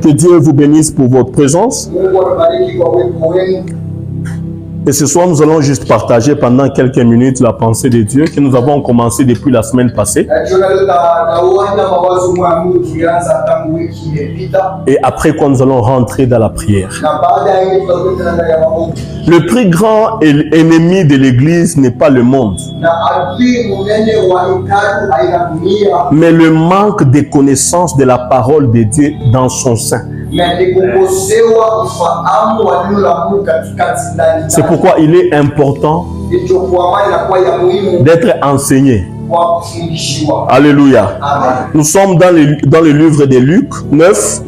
Que Dieu vous bénisse pour votre présence. Et ce soir, nous allons juste partager pendant quelques minutes la pensée de Dieu que nous avons commencé depuis la semaine passée. Et après quoi, nous allons rentrer dans la prière. Le plus grand ennemi de l'Église n'est pas le monde, mais le manque de connaissance de la parole de Dieu dans son sein. C'est pourquoi il est important d'être enseigné. Alléluia. Nous sommes dans le livre de Luc 9,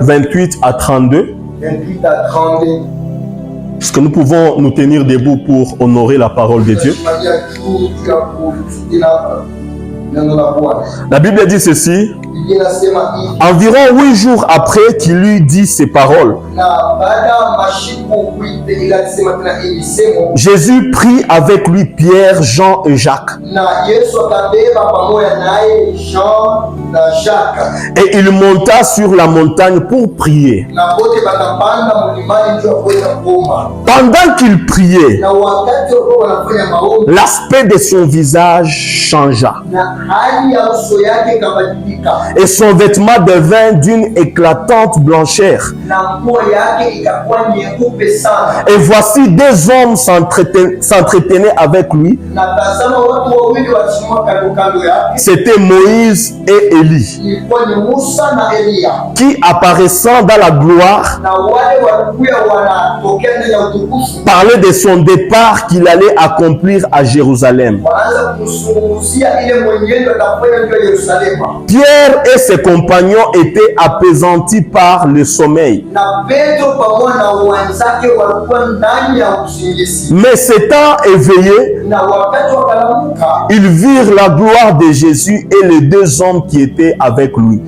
28 à 32. Est-ce que nous pouvons nous tenir debout pour honorer la parole de Dieu? La Bible dit ceci. Environ 8 jours après qu'il lui dit ces paroles, Jésus prit avec lui Pierre, Jean et Jacques. Et il monta sur la montagne pour prier. Pendant qu'il priait, l'aspect de son visage changea. Et son vêtement devint d'une éclatante blancheur. Et voici deux hommes s'entretenaient avec lui. C'était Moïse et Élie, qui, apparaissant dans la gloire, parlaient de son départ qu'il allait accomplir à Jérusalem. Pierre et ses compagnons étaient apaisantis par le sommeil. Mais s'étant éveillés, ils virent la gloire de Jésus et les deux hommes qui étaient avec lui.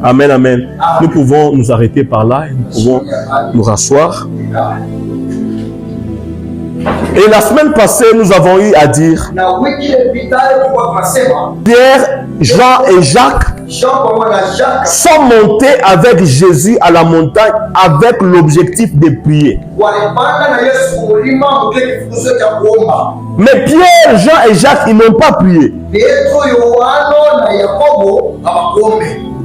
Amen, amen. Nous pouvons nous arrêter par là et nous pouvons nous rasseoir. Et la semaine passée, nous avons eu à dire Pierre, Jean et Jacques sont montés avec Jésus à la montagne avec l'objectif de prier. Mais Pierre, Jean et Jacques, ils n'ont pas prié.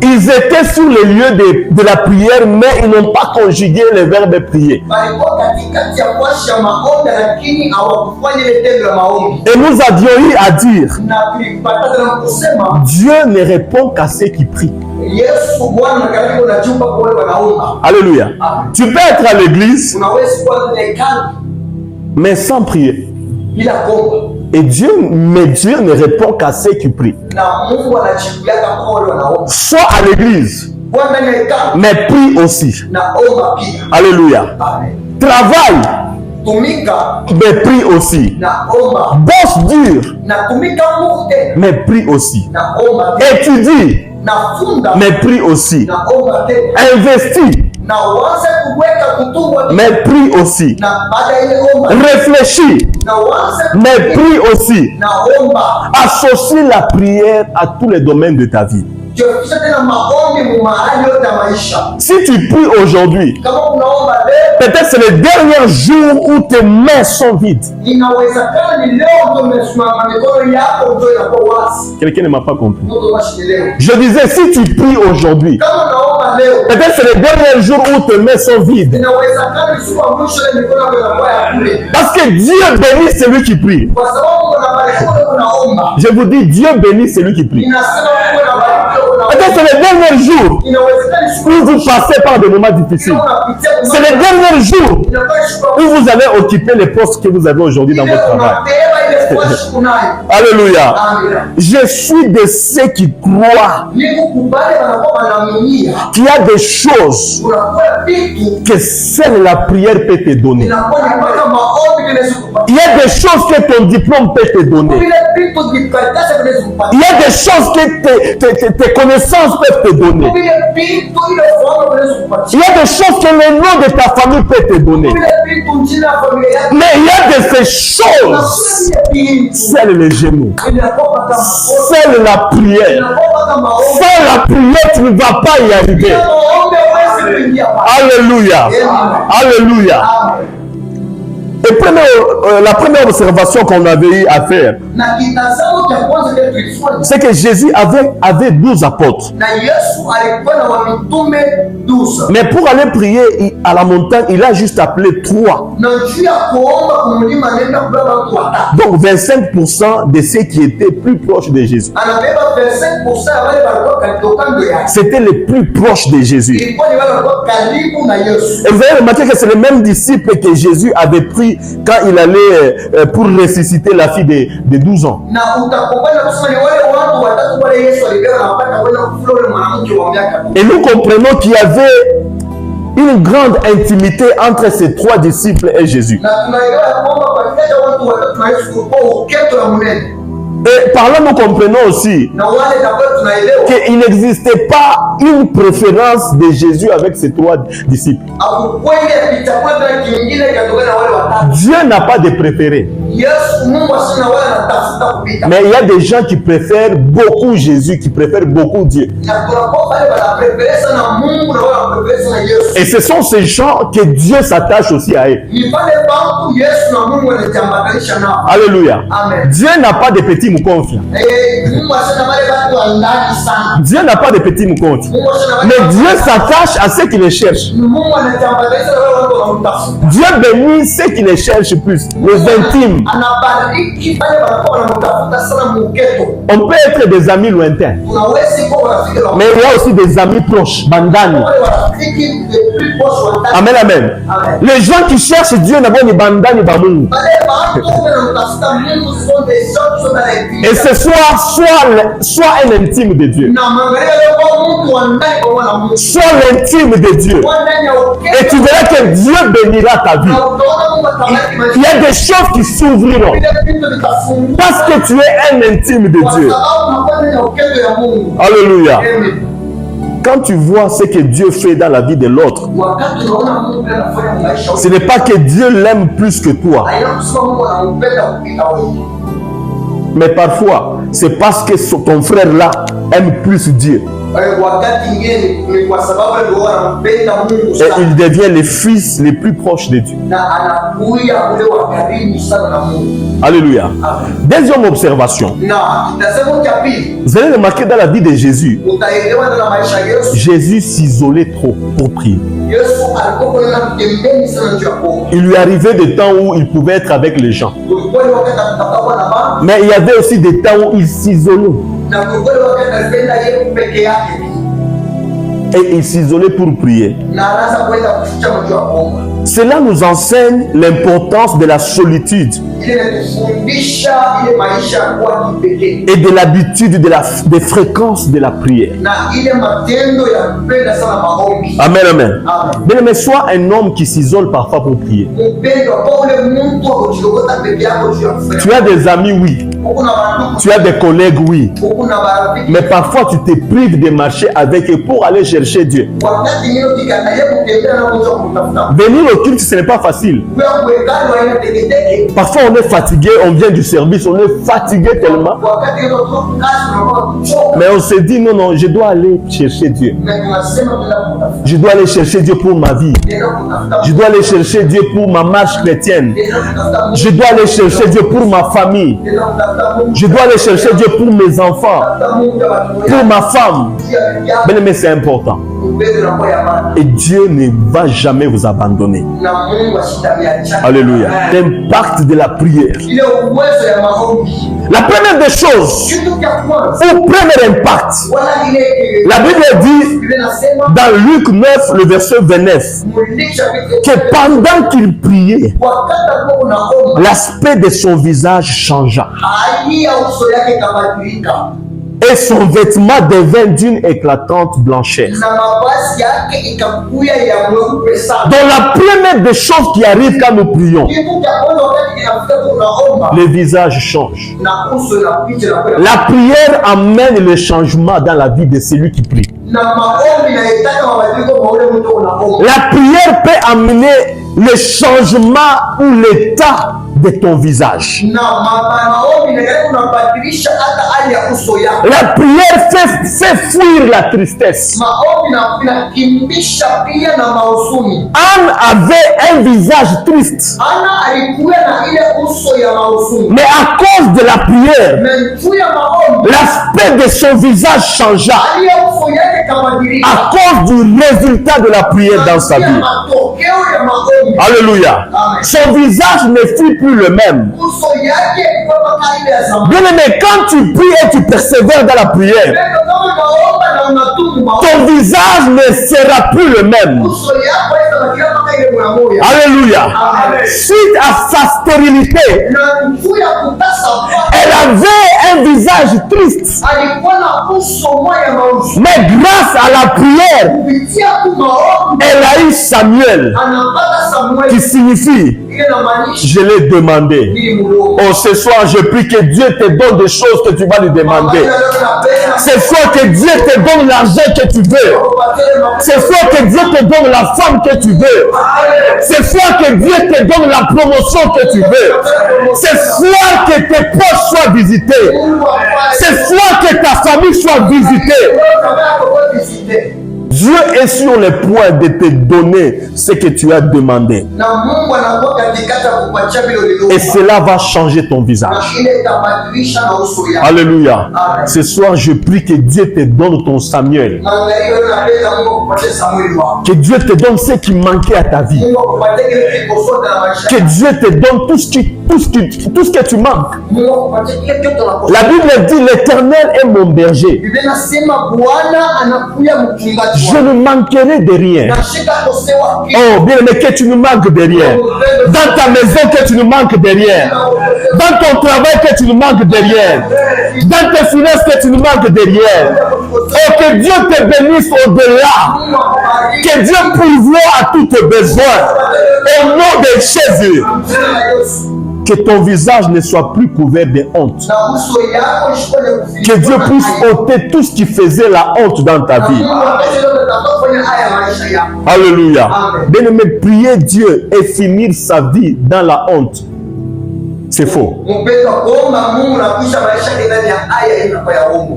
Ils étaient sur les lieux de la prière, mais ils n'ont pas conjugué le verbe prier. Et nous avions eu à dire Dieu ne répond qu'à ceux qui prient. Alléluia. Tu peux être à l'église, mais sans prier. Et Dieu ne répond qu'à ceux qui prient. Sois à l'église, mais prie aussi. Alléluia. Travaille, mais prie aussi. Bosse dur, mais prie aussi. Étudie, mais prie aussi. Investis, mais prie aussi. Réfléchis, mais prie aussi. Associe la prière à tous les domaines de ta vie. Si tu pries aujourd'hui, peut-être c'est le dernier jour où tes mains sont vides. Quelqu'un ne m'a pas compris. Je disais, si tu pries aujourd'hui, peut-être c'est le dernier jour où tes mains sont vides. Parce que Dieu bénit celui qui prie. Je vous dis, Dieu bénit celui qui prie. Peut-être c'est le dernier jour où vous passez par des moments difficiles. C'est le dernier jour où vous allez occuper les postes que vous avez aujourd'hui dans votre travail. Alléluia. Je suis de ceux qui croient qu'il y a des choses que seule la prière peut te donner. Il y a des choses que ton diplôme peut te donner. Il y a des choses que tes connaissances peuvent te donner. Il y a des choses que le nom de ta famille peut te donner. Mais il y a de ces choses, seul les genoux, seule la prière. Sans la prière, tu ne vas pas y arriver. Alléluia. Alléluia. Et la première observation qu'on avait eu à faire, c'est que Jésus avait 12 apôtres. Mais pour aller prier à la montagne, il a juste appelé 3. Donc 25% de ceux qui étaient plus proches de Jésus. C'était les plus proches de Jésus. Et vous avez remarqué que c'est le même disciple que Jésus avait pris quand il allait pour ressusciter la fille de 12 ans. Et nous comprenons qu'il y avait une grande intimité entre ces 3 disciples et Jésus. Et par là, nous comprenons aussi qu'il n'existait pas une préférence de Jésus avec ses 3 disciples. Dieu n'a pas de préféré. Mais il y a des gens qui préfèrent beaucoup Jésus, qui préfèrent beaucoup Dieu. Et ce sont ces gens que Dieu s'attache aussi à eux. Alléluia. Amen. Dieu n'a pas de petits moukonfia. Dieu n'a pas de petits moukonfia. Mais Dieu s'attache à ceux qui les cherchent. Dieu bénit ceux qui les cherchent plus, les intimes. On peut être des amis lointains, mais il y a aussi des amis proches, bandani. Amen, amen. Les gens qui cherchent Dieu n'ont pas ni bandani bamungu. Et ce soit un intime de Dieu, soit l'intime de Dieu, et tu verras que Dieu bénira ta vie. Il y a des choses qui s'ouvriront parce que tu es un intime de Dieu. Alléluia. Quand tu vois ce que Dieu fait dans la vie de l'autre, ce n'est pas que Dieu l'aime plus que toi. Mais parfois, c'est parce que ton frère là aime plus Dieu. Et il devient le fils le plus proche de Dieu. Alléluia. Deuxième observation. Vous allez remarquer dans la vie de Jésus, Jésus s'isolait trop pour prier. Il lui arrivait des temps où il pouvait être avec les gens. Mais il y avait aussi des temps où il s'isolait. Et il s'isolait pour prier. Cela nous enseigne l'importance de la solitude et de l'habitude des fréquences de la prière. Amen, amen. Bien, mais sois un homme qui s'isole parfois pour prier. Tu as des amis, oui. Tu as des collègues, oui. Mais parfois tu te prives de marcher avec eux pour aller chercher Dieu. Venir au culte, ce n'est pas facile. Parfois on est fatigué, on vient du service, on est fatigué tellement. Mais on se dit non, non, je dois aller chercher Dieu. Je dois aller chercher Dieu pour ma vie. Je dois aller chercher Dieu pour ma marche chrétienne. Je dois aller chercher Dieu pour ma famille. Je dois aller chercher Dieu pour mes enfants, pour ma femme. Mais c'est important. Et Dieu ne va jamais vous abandonner. Alléluia. L'impact de la prière. La première des choses, au premier impact, la Bible dit dans Luc 9, le verset 29, que pendant qu'il priait, l'aspect de son visage changea. Et son vêtement devint d'une éclatante blancheur. Donc la première des choses qui arrive quand nous prions, le visage change. La prière amène le changement dans la vie de celui qui prie. La prière peut amener le changement ou l'état de ton visage. La prière fait fuir la tristesse. Anne avait un visage triste. Mais à cause de la prière, l'aspect de son visage changea. À cause du résultat de la prière dans sa vie. Alléluia. Son visage ne fut plus le même. Bien aimé, quand tu pries et tu persévères dans la prière, ton visage ne sera plus le même. Alléluia. Suite à sa stérilité, elle avait un visage triste. Mais grâce à la prière, elle a eu Samuel, qui signifie je l'ai demandé. Oh, ce soir, je prie que Dieu te donne des choses que tu vas lui demander. Ce soir, que Dieu te donne l'argent que tu veux. Ce soir, que Dieu te donne la femme que tu veux. Ce soir, que Dieu te donne la promotion que tu veux. Ce soir, que tes proches soient visités. Ce soir, que ta famille soit visitée. Dieu est sur le point de te donner ce que tu as demandé. Et cela va changer ton visage. Alléluia. Ce soir, je prie que Dieu te donne ton Samuel. Que Dieu te donne ce qui manquait à ta vie. Que Dieu te donne tout ce que tu manques. La Bible dit, l'Éternel est mon berger. Je ne manquerai de rien. Oh, bien aimé, que tu ne manques de rien. Dans ta maison, que tu ne manques de rien. Dans ton travail, que tu ne manques de rien. Dans tes finances, que tu ne manques de rien. Oh, que Dieu te bénisse au-delà. Que Dieu pourvoie à tous tes besoins. Au nom de Jésus. Que ton visage ne soit plus couvert de honte. Que Dieu puisse ôter tout ce qui faisait la honte dans ta vie. Alléluia. Bien-aimé, prier Dieu et finir sa vie dans la honte, c'est faux.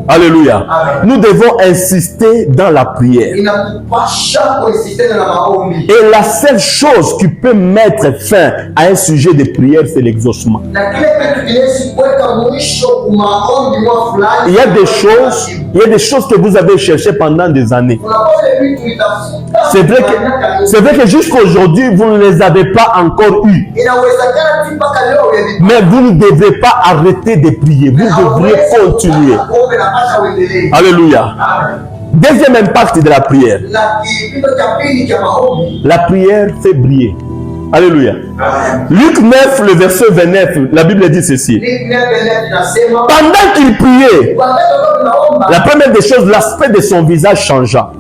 Alléluia. Nous devons insister dans la prière. Et la seule chose qui peut mettre fin à un sujet de prière, c'est l'exaucement. Il y a des choses que vous avez cherchées pendant des années. C'est vrai que jusqu'à aujourd'hui, vous ne les avez pas encore eues. Mais vous ne devez pas arrêter de prier. Vous devriez continuer. Alléluia. Deuxième impact de la prière. La prière fait briller. Alléluia. Luc 9, le verset 29, la Bible dit ceci. Pendant qu'il priait, la première des choses, l'aspect de son visage changea.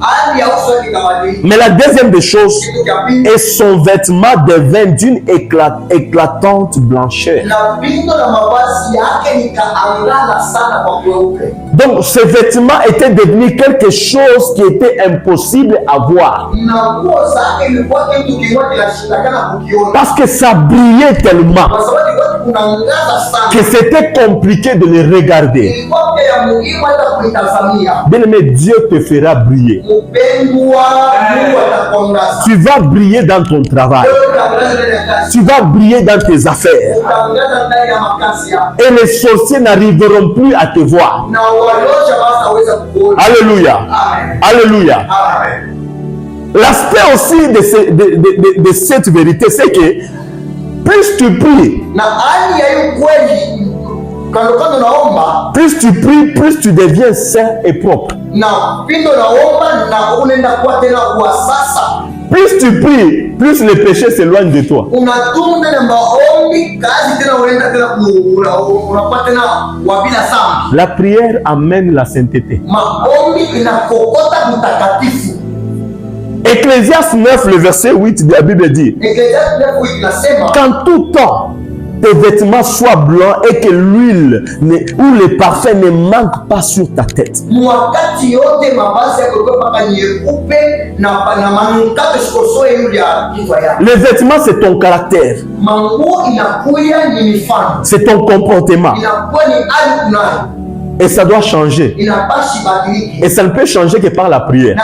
Mais la deuxième des choses, et son vêtement devint d'une éclatante blancheur. Donc, ce vêtement était devenu quelque chose qui était impossible à voir. Parce que ça brillait tellement que c'était compliqué de les regarder. Bien-aimé, Dieu te fera briller. Tu vas briller dans ton travail. Tu vas briller dans tes affaires. Et les sorciers n'arriveront plus à te voir. Alléluia. Alléluia. L'aspect aussi de cette vérité, c'est que plus tu pries, plus tu pries, plus tu deviens saint et propre. Plus tu pries, plus le péché s'éloigne de toi. La prière amène la sainteté. Ecclésiaste 9, le verset 8 de la Bible dit: qu'en tout temps, tes vêtements soient blancs et que l'huile ou le parfum ne manque pas sur ta tête. Les vêtements, c'est ton caractère. C'est ton comportement. Et ça doit changer. Et ça ne peut changer que par la prière.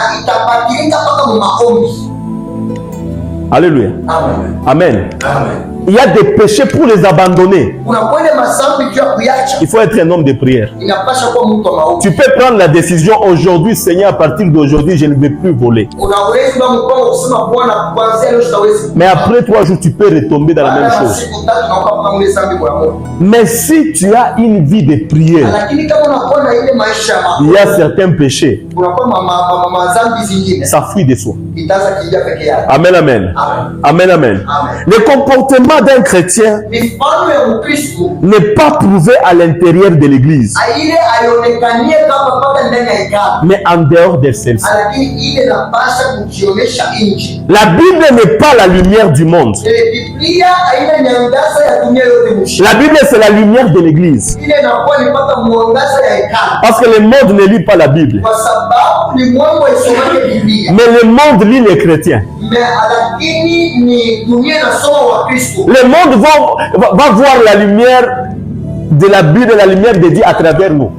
Alléluia. Amen. Amen. Amen. Il y a des péchés pour les abandonner. Il faut être un homme de prière. Tu peux prendre la décision aujourd'hui: Seigneur, à partir d'aujourd'hui, je ne vais plus voler. Mais après 3 jours, tu peux retomber dans la même chose. Mais si tu as une vie de prière, il y a certains péchés, ça fuit de soi. Amen, amen. Amen, amen. Le comportement d'un chrétien n'est pas prouvé à l'intérieur de l'église, mais en dehors de celle-ci. La Bible n'est pas la lumière du monde. La Bible, c'est la lumière de l'église. Parce que le monde ne lit pas la Bible, mais le monde lit les chrétiens. Le monde va voir la lumière de la Bible, la lumière de Dieu à travers nous.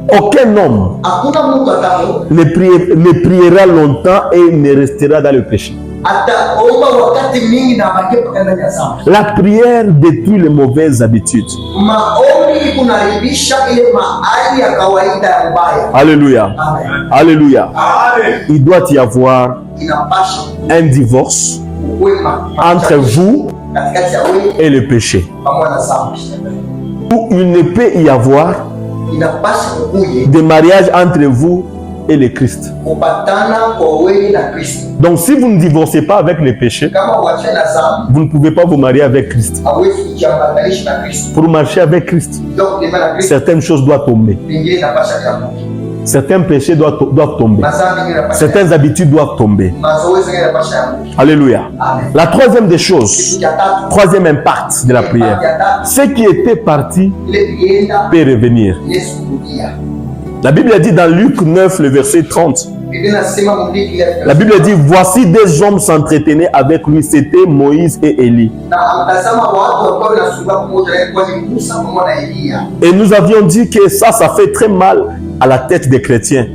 Aucun homme ne priera longtemps et ne restera dans le péché. La prière détruit les mauvaises habitudes. Alléluia. Alléluia. Il doit y avoir un divorce entre vous et le péché. Ou il ne peut y avoir de mariage entre vous et le Christ. Donc si vous ne divorcez pas avec le péché, vous ne pouvez pas vous marier avec Christ. Pour marcher avec Christ, certaines choses doivent tomber. Certains péchés doivent tomber. Certaines habitudes doivent tomber. Alléluia. La troisième des choses, troisième impact de la prière, ce qui était parti peut revenir. La Bible dit dans Luc 9, le verset 30, la Bible dit: voici des hommes s'entretenaient avec lui, c'était Moïse et Élie. Et nous avions dit que ça fait très mal à la tête des chrétiens.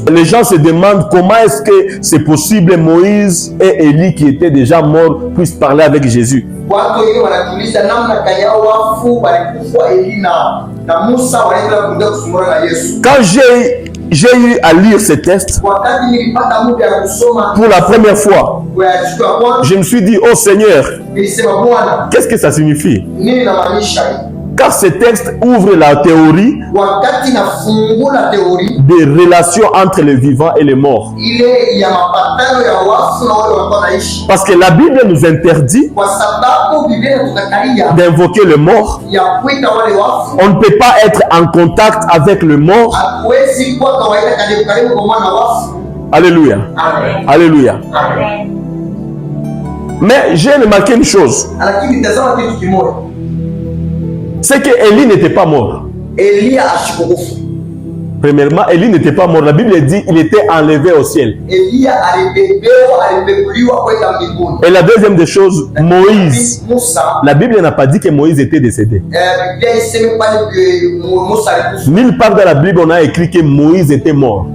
Les gens se demandent comment est-ce que c'est possible Moïse et Élie, qui étaient déjà morts, puissent parler avec Jésus. Quand j'ai eu à lire ce texte pour la première fois, je me suis dit: oh Seigneur, qu'est-ce que ça signifie? Car ce texte ouvre la théorie des relations entre les vivants et les morts. Parce que la Bible nous interdit d'invoquer le mort. On ne peut pas être en contact avec le mort. Alléluia. Amen. Alléluia. Amen. Mais j'ai remarqué une chose. C'est que Élie n'était pas mort. Premièrement, Élie n'était pas mort. La Bible dit qu'il était enlevé au ciel. Et la deuxième des choses, Moïse. La Bible n'a pas dit que Moïse était décédé. Nulle part dans la Bible on a écrit que Moïse était mort.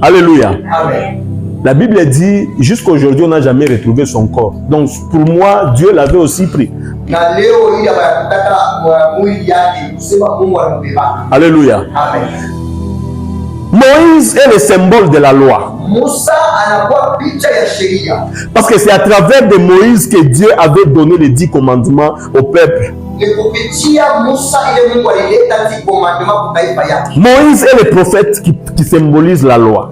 Alléluia. Amen. La Bible dit, jusqu'à aujourd'hui, on n'a jamais retrouvé son corps. Donc, pour moi, Dieu l'avait aussi pris. Alléluia. Amen. Moïse est le symbole de la loi. Parce que c'est à travers de Moïse que Dieu avait donné les 10 commandements au peuple. Moïse est le prophète qui symbolise la loi.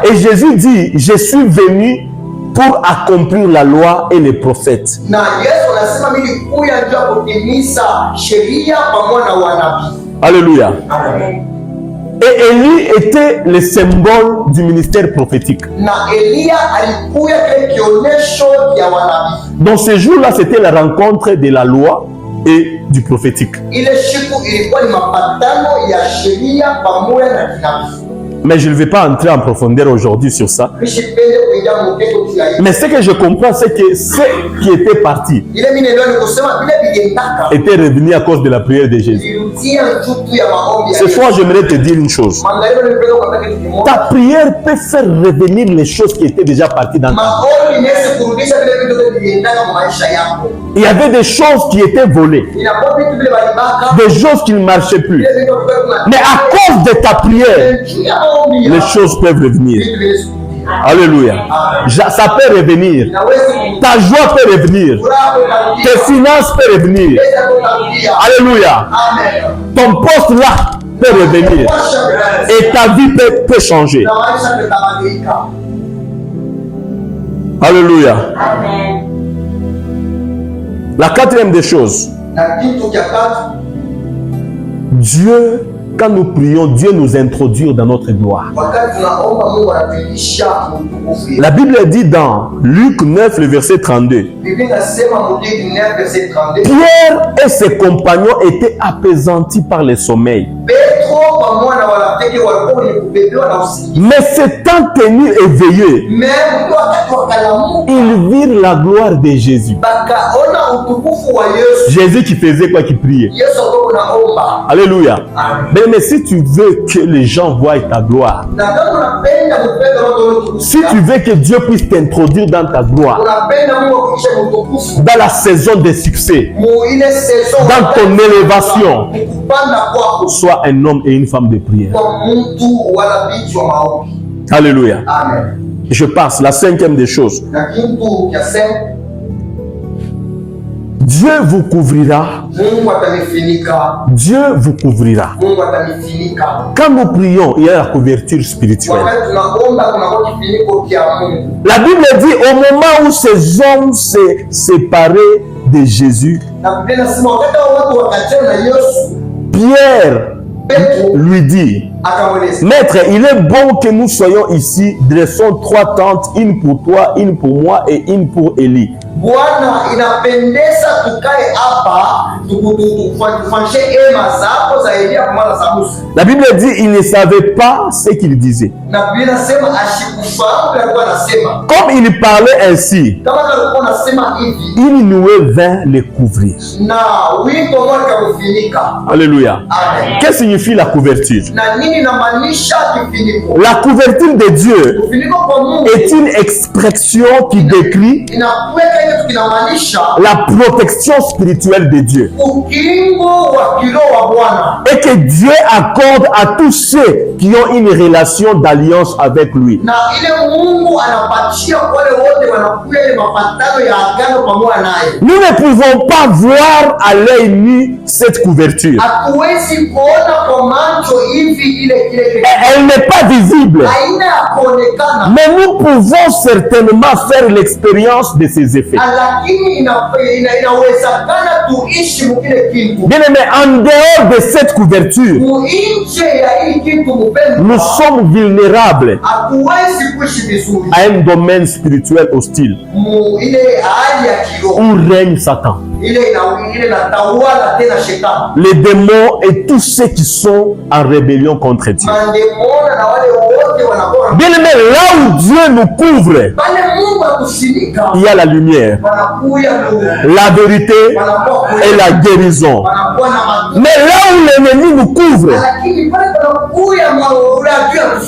Et Jésus dit, je suis venu pour accomplir la loi et les prophètes. Alléluia. Amen. Et Élie était le symbole du ministère prophétique. Dans ce jour-là, c'était la rencontre de la loi et du prophétique. Mais je ne vais pas entrer en profondeur aujourd'hui sur ça. Mais ce que je comprends, c'est que ceux qui étaient partis étaient revenus à cause de la prière de Jésus. Ce soir, j'aimerais te dire une chose. Ta prière peut faire revenir les choses qui étaient déjà parties dans ta vie. Il y avait des choses qui étaient volées, des choses qui ne marchaient plus. Mais à cause de ta prière, les choses peuvent revenir. Alléluia. Ça peut revenir. Ta joie peut revenir. Tes finances peuvent revenir. Alléluia. Ton poste là peut revenir. Et ta vie peut changer. Alléluia. La quatrième des choses. Dieu, quand nous prions, Dieu nous introduit dans notre gloire. La Bible dit dans Luc 9, le verset 32. Pierre et ses compagnons étaient apaisantis par le sommeil. Mais s'étant tenus éveillés, ils virent la gloire de Jésus. Jésus qui faisait quoi? Qui priait. Alléluia. Mais si tu veux que les gens voient ta gloire, si tu veux que Dieu puisse t'introduire dans ta gloire, dans la saison de succès, dans ton élévation, sois un homme et une femme de prière. Alléluia. Amen. Je passe la cinquième des choses. Dieu vous couvrira. Dieu vous couvrira. Quand nous prions, il y a la couverture spirituelle. La Bible dit au moment où ces hommes s'est séparés de Jésus, Pierre lui dit, Maître, il est bon que nous soyons ici, dressons 3 tentes, une pour toi, une pour moi et une pour Élie. Bwana, inapendeza tukae hapa tufanye ema zako za Elia kwa mara za Musa. La Bible dit il ne savait pas ce qu'il disait. Na Biblia inasema ashikufahamu alikuwa anasema. Comme il parlait ainsi, kama alikuwa anasema hivi, une nuée vint le couvrir. Na wingu moja kufunika. Alléluia. Amen. Qu'est-ce que signifie la couverture? Na nini inamaanisha kifuniko? La couverture de Dieu est une expression qui décrit la protection spirituelle de Dieu. Et que Dieu accorde à tous ceux qui ont une relation d'alliance avec lui. Nous ne pouvons pas voir à l'œil nu cette couverture. Elle n'est pas visible. Mais nous pouvons certainement faire l'expérience de ses effets. Bien aimé, en dehors de cette couverture, nous sommes vulnérables à un domaine spirituel hostile où règne Satan. Les démons et tous ceux qui sont en rébellion contre Dieu. Bien aimé, là où Dieu nous couvre, il y a la lumière, la vérité et la guérison. Mais là où l'ennemi nous couvre,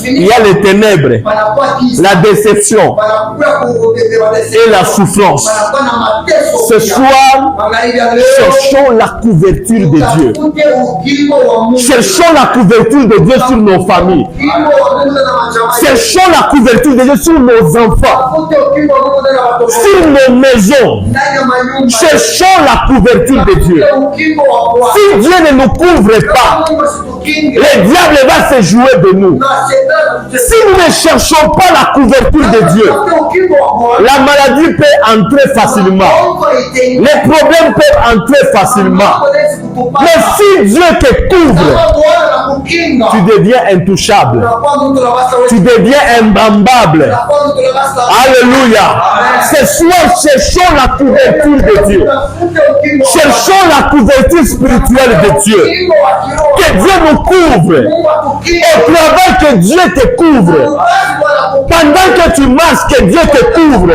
il y a les ténèbres, la déception et la souffrance. Ce soir, cherchons la couverture de Dieu. Cherchons la couverture de Dieu sur nos familles. Cherchons la couverture de Dieu sur nos enfants, sur nos maisons. Cherchons la couverture de Dieu. Si Dieu ne nous couvre pas, le diable va se jouer de nous. Si nous ne cherchons pas la couverture de Dieu, la maladie peut entrer facilement. Les problèmes peuvent entrer facilement. Mais si Dieu te couvre, tu deviens intouchable. Tu deviens imbambable. Alléluia. Ce soir, cherchons la couverture de Dieu. Cherchons la couverture spirituelle de Dieu. Que Dieu nous couvre. Au travail, que Dieu te couvre. Pendant que tu marches, que Dieu te couvre.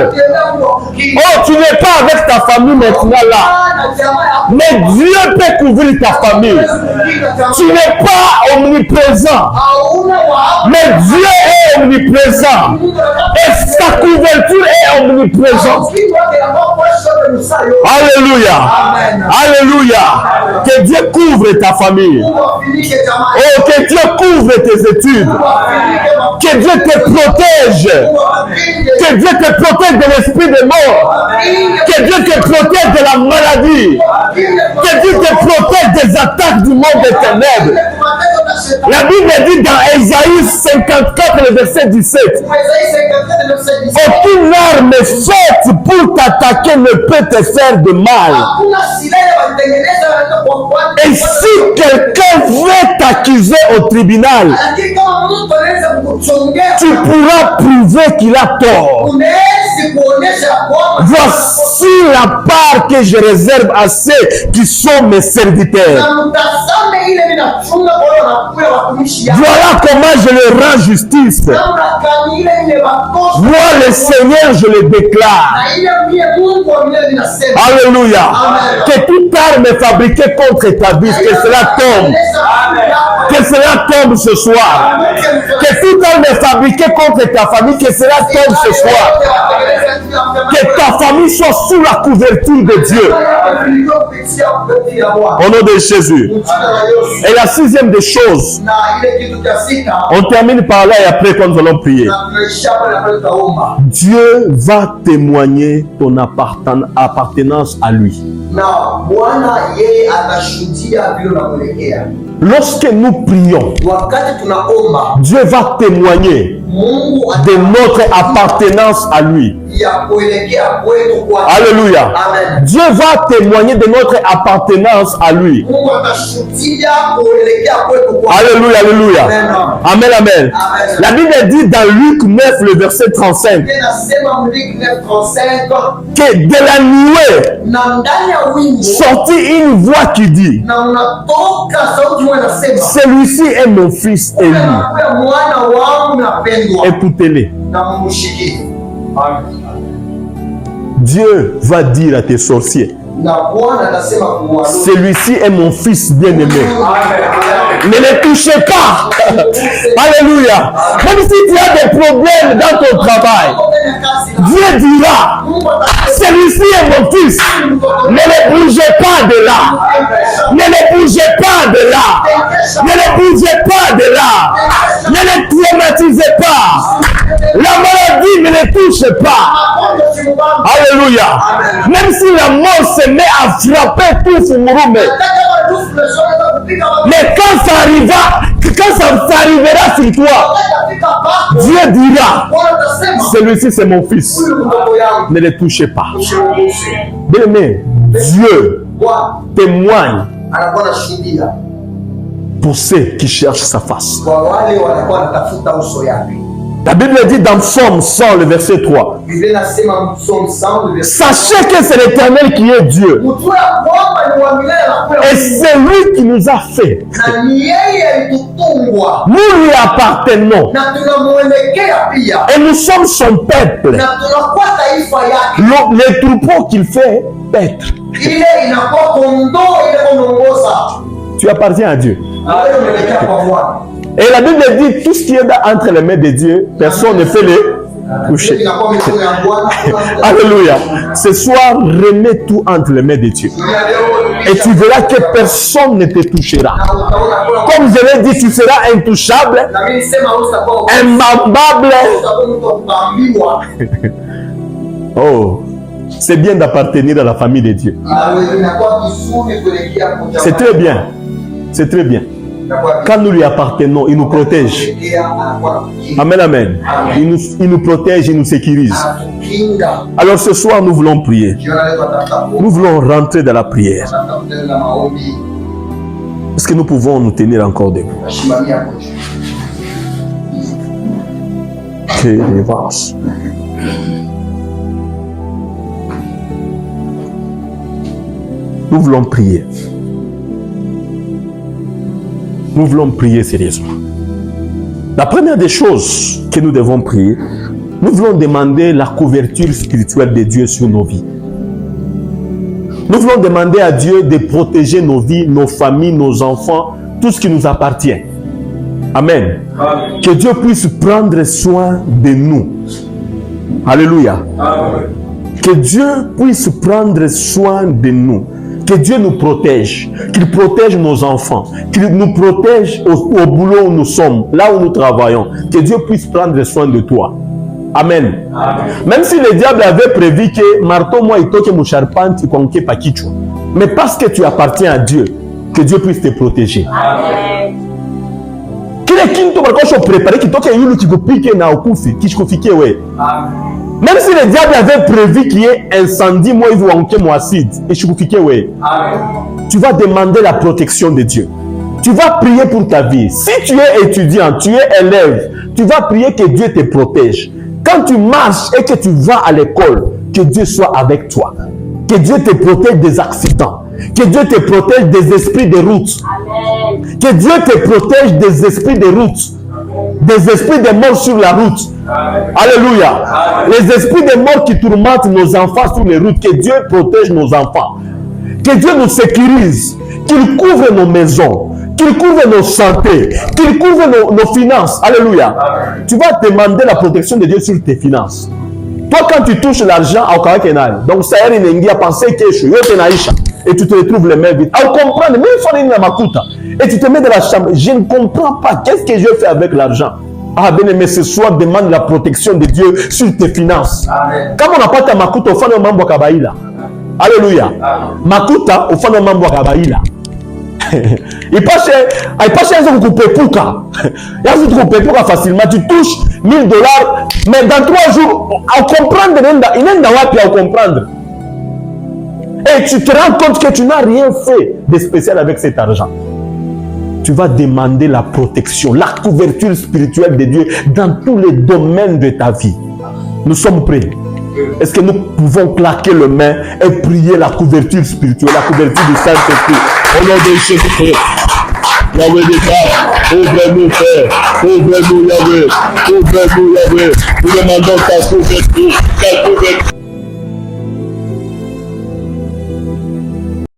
Oh, tu n'es pas avec ta famille maintenant là. Mais Dieu peut couvrir ta famille. Tu n'es pas omniprésent. Mais Dieu est omniprésent. Et sa couverture est omniprésente. Alléluia. Alléluia. Que Dieu couvre ta famille. Oh, que Dieu couvre tes études. Que Dieu te protège. Que Dieu te protège de l'esprit de mort. Que Dieu te protège de la maladie. Que Dieu te protège des attaques du monde des ténèbres. La Bible dit dans Ésaïe 54, le verset 17. Aucune arme faite pour t'attaquer ne peut te faire de mal. Et si quelqu'un veut t'accuser au tribunal, tu pourras prouver qu'il a tort. Voici la part que je réserve à ceux qui sont mes serviteurs. Voilà comment je leur rends justice. Moi, le Seigneur, je le déclare. Alléluia. Que toute arme fabriquée contre ta vie, que cela tombe. Que cela tombe ce soir. Que toute arme fabriquée contre ta famille, que cela tombe ce soir. Que ta famille soit sous la couverture de Dieu. Au nom de Jésus. Et la sixième des choses, on termine par là et après quand nous allons prier. Dieu va témoigner ton appartenance à lui. Lorsque nous prions, Dieu va témoigner de notre appartenance à lui. Alléluia. Dieu va témoigner de notre appartenance à lui. Alléluia, alléluia. Amen, amen. La Bible dit dans Luc 9, le verset 35, que de la nuée sortit une voix qui dit, celui-ci est mon fils élu. Écoutez-les. Dieu va dire à tes sorciers, celui-ci est mon fils bien-aimé. Ne les touchez pas. Alléluia. Même si tu as des problèmes dans ton travail, Dieu dira, celui-ci est mon fils. Ne les bougez pas de là. Ne les bougez pas de là. Ne les bougez pas de là. Ne les traumatisez pas. La maladie ne les touche pas. Alléluia. Même si la mort se met à frapper tout ce monde. Mais quand ça arrivera sur toi, Dieu dira, celui-ci c'est mon fils. Ne les touchez pas. Bien-aimé, Dieu témoigne pour ceux qui cherchent sa face. La Bible dit dans Psaume 100, le verset 3. Sachez que c'est l'Éternel qui est Dieu. Et c'est lui qui nous a fait. Nous lui appartenons. Et nous sommes son peuple. Les troupeaux qu'il fait paître. Tu appartiens à Dieu. Et la Bible dit tout ce qui est entre les mains de Dieu, personne ne peut Touché. Alléluia. Ce soir, remets tout entre les mains de Dieu. Et tu verras que personne ne te touchera. Comme je l'ai dit, tu seras intouchable, immambable. Oh, c'est bien d'appartenir à la famille de Dieu. C'est très bien. C'est très bien. Quand nous lui appartenons, il nous protège. Amen, amen. Il nous protège, il nous sécurise. Alors ce soir, nous voulons prier. Nous voulons rentrer dans la prière. Est-ce que nous pouvons nous tenir encore debout? Nous voulons prier. Nous voulons prier sérieusement. La première des choses que nous devons prier, nous voulons demander la couverture spirituelle de Dieu sur nos vies. Nous voulons demander à Dieu de protéger nos vies, nos familles, nos enfants, tout ce qui nous appartient. Amen. Amen. Que Dieu puisse prendre soin de nous. Alléluia. Amen. Que Dieu puisse prendre soin de nous. Que Dieu nous protège, qu'il protège nos enfants, qu'il nous protège au boulot où nous sommes, là où nous travaillons. Que Dieu puisse prendre soin de toi. Amen. Amen. Même si le diable avait prévu que marteau moi il toque mon charpente konke pakichwa. Mais parce que tu appartiens à Dieu, que Dieu puisse te protéger. Amen. Kile kinto barako préparé qui toque yulu qui pique na okufi, qui kufike we. Amen. Même si le diable avait prévu qu'il y ait incendie, moi il voit mon acide et je tu vas demander la protection de Dieu. Tu vas prier pour ta vie. Si tu es étudiant, tu es élève, tu vas prier que Dieu te protège. Quand tu marches et que tu vas à l'école, que Dieu soit avec toi. Que Dieu te protège des accidents. Que Dieu te protège des esprits de route. Amen. Que Dieu te protège des esprits de route. Des esprits de mort sur la route. Amen. Alléluia. Amen. Les esprits de mort qui tourmentent nos enfants sur les routes, que Dieu protège nos enfants. Que Dieu nous sécurise. Qu'il couvre nos maisons. Qu'il couvre nos santé. Qu'il couvre nos finances. Alléluia. Amen. Tu vas demander la protection de Dieu sur tes finances. Toi, quand tu touches l'argent, donc ça y est, a pensé que je et tu te retrouves les mains vides. À comprendre, mais il faut aller dans ma couta. Et tu te mets dans la chambre. Je ne comprends pas. Qu'est-ce que je fais avec l'argent? Ah, bien aimé, ce soir, demande la protection de Dieu sur tes finances. Amen. Comme on n'a pas ta makuta, au fond de mambo kabaïla. Alléluia. Makuta, au fond de mambo kabaïla. Il passe chez un coupé pouka. Il y a un coupé pouka facilement. Tu touches $1000, mais dans 3 jours, à comprendre, il n'est pas à comprendre. Et tu te rends compte que tu n'as rien fait de spécial avec cet argent. Tu vas demander la protection, la couverture spirituelle de Dieu dans tous les domaines de ta vie. Nous sommes prêts. Est-ce que nous pouvons claquer les mains et prier la couverture spirituelle, la couverture du Saint-Esprit? Au nom de Jésus-Christ. Yahweh des Pères, ouvre-nous, Père, ouvre-nous, Yahweh, ouvre-nous, Yahweh. Nous demandons ta couverture